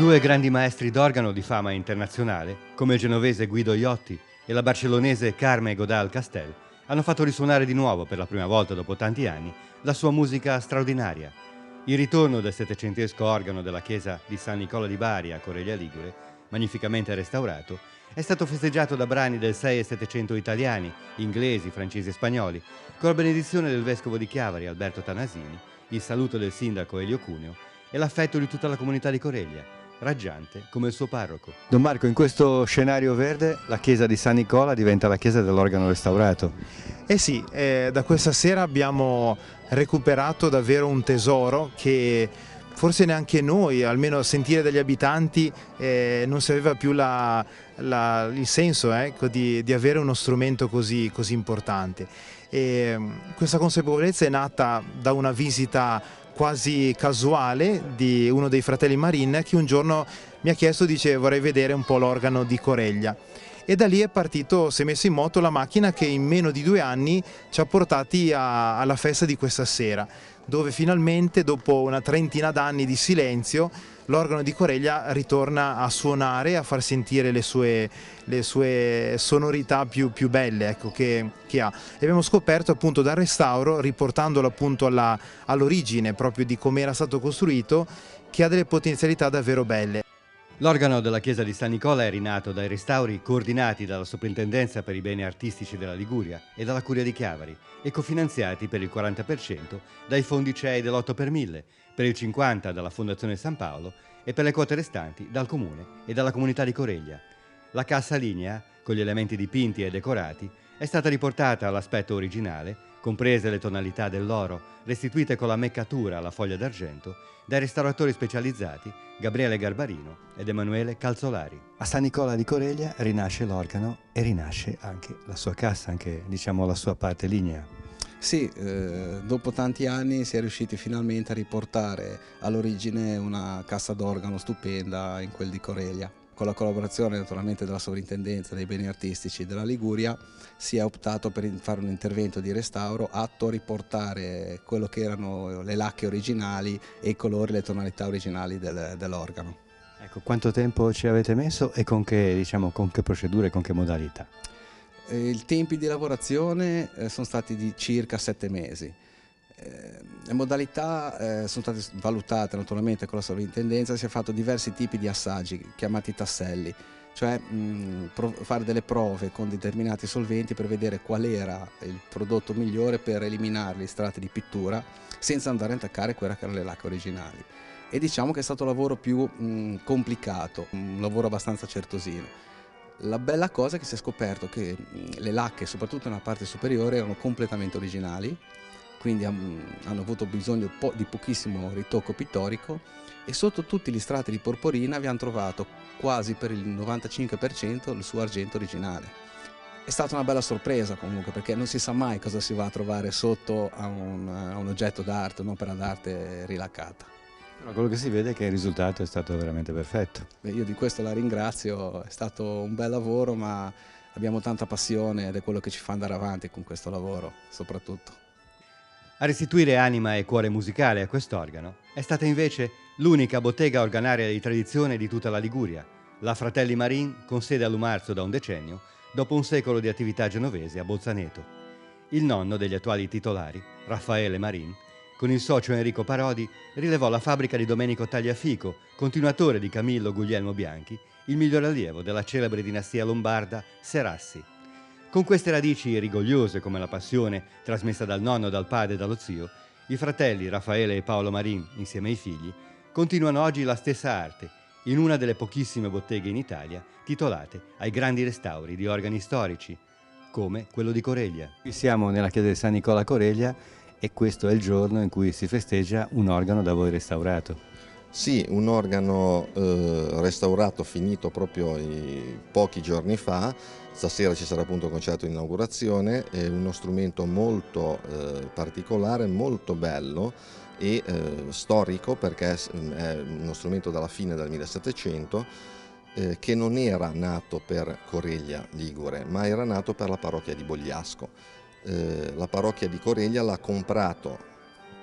Due grandi maestri d'organo di fama internazionale, come il genovese Guido Iotti e la barcellonese Carme Godal Castel, hanno fatto risuonare di nuovo, per la prima volta dopo tanti anni, la sua musica straordinaria. Il ritorno del settecentesco organo della chiesa di San Nicola di Bari a Correglia Ligure, magnificamente restaurato, è stato festeggiato da brani del 6 e 700 italiani, inglesi, francesi e spagnoli, con la benedizione del vescovo di Chiavari Alberto Tanasini, il saluto del sindaco Elio Cuneo e l'affetto di tutta la comunità di Correglia, raggiante come il suo parroco. Don Marco, in questo scenario verde la chiesa di San Nicola diventa la chiesa dell'organo restaurato. Eh sì, da questa sera abbiamo recuperato davvero un tesoro che forse neanche noi, almeno a sentire dagli abitanti, non si aveva più il senso di avere uno strumento così importante. E questa consapevolezza è nata da una visita quasi casuale di uno dei fratelli Marin, che un giorno mi ha chiesto, dice: vorrei vedere un po' l'organo di Correglia. E da lì è partito, si è messo in moto la macchina che in meno di 2 anni ci ha portati alla festa di questa sera, dove finalmente, dopo una trentina d'anni di silenzio, l'organo di Correglia ritorna a suonare, a far sentire le sue sonorità più belle, ecco, che ha. E abbiamo scoperto appunto dal restauro, riportandolo appunto all'origine proprio di come era stato costruito, che ha delle potenzialità davvero belle. L'organo della chiesa di San Nicola è rinato dai restauri coordinati dalla Soprintendenza per i beni artistici della Liguria e dalla Curia di Chiavari e cofinanziati per il 40% dai fondi CEI dell'8 per 1000, per il 50% dalla Fondazione San Paolo e per le quote restanti dal Comune e dalla comunità di Correglia. La cassa lignea, con gli elementi dipinti e decorati, è stata riportata all'aspetto originale, comprese le tonalità dell'oro, restituite con la meccatura alla foglia d'argento, dai restauratori specializzati Gabriele Garbarino ed Emanuele Calzolari. A San Nicola di Correglia rinasce l'organo e rinasce anche la sua cassa, anche diciamo la sua parte lignea. Sì, dopo tanti anni si è riusciti finalmente a riportare all'origine una cassa d'organo stupenda in quel di Correglia. Con la collaborazione naturalmente della Sovrintendenza dei Beni Artistici della Liguria si è optato per fare un intervento di restauro atto a riportare quello che erano le lacche originali e i colori, le tonalità originali dell'organo. Ecco, quanto tempo ci avete messo e con che procedure, con che modalità? I tempi di lavorazione sono stati di circa 7 mesi. Le modalità sono state valutate naturalmente con la sovrintendenza, si è fatto diversi tipi di assaggi chiamati tasselli, cioè fare delle prove con determinati solventi per vedere qual era il prodotto migliore per eliminare gli strati di pittura senza andare a intaccare quelle che erano le lacche originali. E diciamo che è stato il lavoro più complicato, un lavoro abbastanza certosino. La bella cosa è che si è scoperto che le lacche, soprattutto nella parte superiore, erano completamente originali, quindi hanno avuto bisogno di pochissimo ritocco pittorico, e sotto tutti gli strati di porporina abbiamo trovato quasi per il 95% il suo argento originale. È stata una bella sorpresa comunque, perché non si sa mai cosa si va a trovare sotto a un oggetto d'arte, un'opera d'arte rilaccata. Però quello che si vede è che il risultato è stato veramente perfetto. Beh, io di questo la ringrazio, è stato un bel lavoro, ma abbiamo tanta passione ed è quello che ci fa andare avanti con questo lavoro soprattutto. A restituire anima e cuore musicale a quest'organo è stata invece l'unica bottega organaria di tradizione di tutta la Liguria, la Fratelli Marin, con sede a Lumarzo da un decennio, dopo un secolo di attività genovese a Bolzaneto. Il nonno degli attuali titolari, Raffaele Marin, con il socio Enrico Parodi, rilevò la fabbrica di Domenico Tagliafico, continuatore di Camillo Guglielmo Bianchi, il miglior allievo della celebre dinastia lombarda Serassi. Con queste radici rigogliose come la passione trasmessa dal nonno, dal padre e dallo zio, i fratelli Raffaele e Paolo Marin, insieme ai figli, continuano oggi la stessa arte in una delle pochissime botteghe in Italia titolate ai grandi restauri di organi storici, come quello di Correglia. Qui siamo nella chiesa di San Nicola a Correglia e questo è il giorno in cui si festeggia un organo da voi restaurato. Sì, un organo restaurato, finito proprio pochi giorni fa. Stasera ci sarà appunto il concerto di inaugurazione, è uno strumento molto particolare, molto bello e storico, perché è uno strumento dalla fine del 1700 che non era nato per Correglia Ligure, ma era nato per la parrocchia di Bogliasco. La parrocchia di Correglia l'ha comprato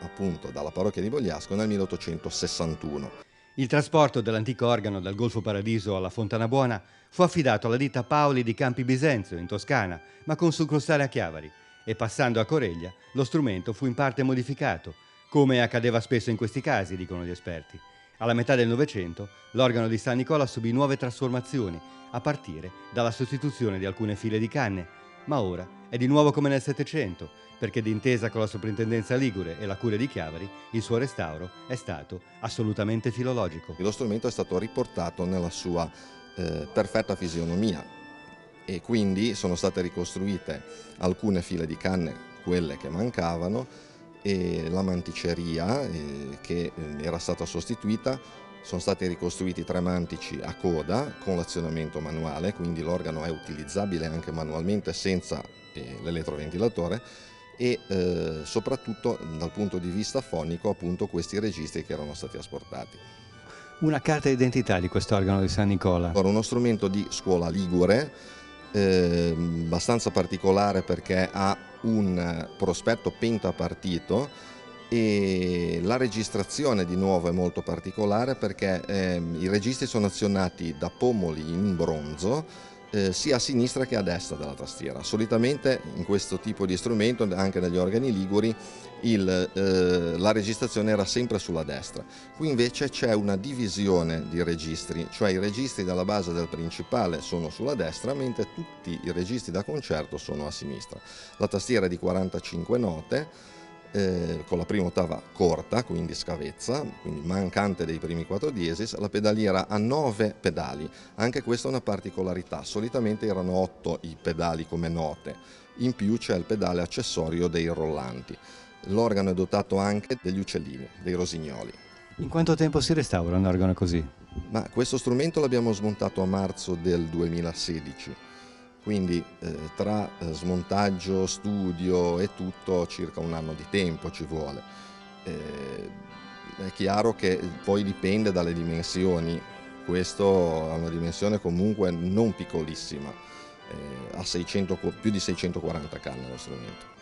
appunto dalla parrocchia di Bogliasco nel 1861. Il trasporto dell'antico organo dal Golfo Paradiso alla Fontana Buona fu affidato alla ditta Paoli di Campi Bisenzio, in Toscana, ma con succursale a Chiavari, e passando a Coreglia lo strumento fu in parte modificato, come accadeva spesso in questi casi, dicono gli esperti. Alla metà del Novecento l'organo di San Nicola subì nuove trasformazioni, a partire dalla sostituzione di alcune file di canne, ma ora è di nuovo come nel Settecento, perché d'intesa con la Soprintendenza Ligure e la Curia di Chiavari, il suo restauro è stato assolutamente filologico. Lo strumento è stato riportato nella sua perfetta fisionomia e quindi sono state ricostruite alcune file di canne, quelle che mancavano, e la manticeria che era stata sostituita. Sono stati ricostruiti 3 mantici a coda con l'azionamento manuale, quindi l'organo è utilizzabile anche manualmente senza l'eletroventilatore, e soprattutto dal punto di vista fonico appunto questi registri che erano stati asportati. Una carta d'identità di quest'organo di San Nicola. Allora, uno strumento di scuola ligure, abbastanza particolare perché ha un prospetto pentapartito, e la registrazione di nuovo è molto particolare perché i registri sono azionati da pomoli in bronzo, sia a sinistra che a destra della tastiera. Solitamente in questo tipo di strumento, anche negli organi liguri, la registrazione era sempre sulla destra. Qui invece c'è una divisione di registri, cioè i registri dalla base del principale sono sulla destra, mentre tutti i registri da concerto sono a sinistra. La tastiera è di 45 note, con la prima ottava corta, quindi scavezza, quindi mancante dei primi 4 diesis. La pedaliera ha 9 pedali, anche questa è una particolarità, solitamente erano 8 i pedali come note, in più c'è il pedale accessorio dei rollanti. L'organo è dotato anche degli uccellini, dei rosignoli. In quanto tempo si restaura un organo così? Ma questo strumento l'abbiamo smontato a marzo del 2016. Quindi tra smontaggio, studio e tutto circa 1 anno di tempo ci vuole. È chiaro che poi dipende dalle dimensioni, questo ha una dimensione comunque non piccolissima, ha più di 640 canne lo strumento.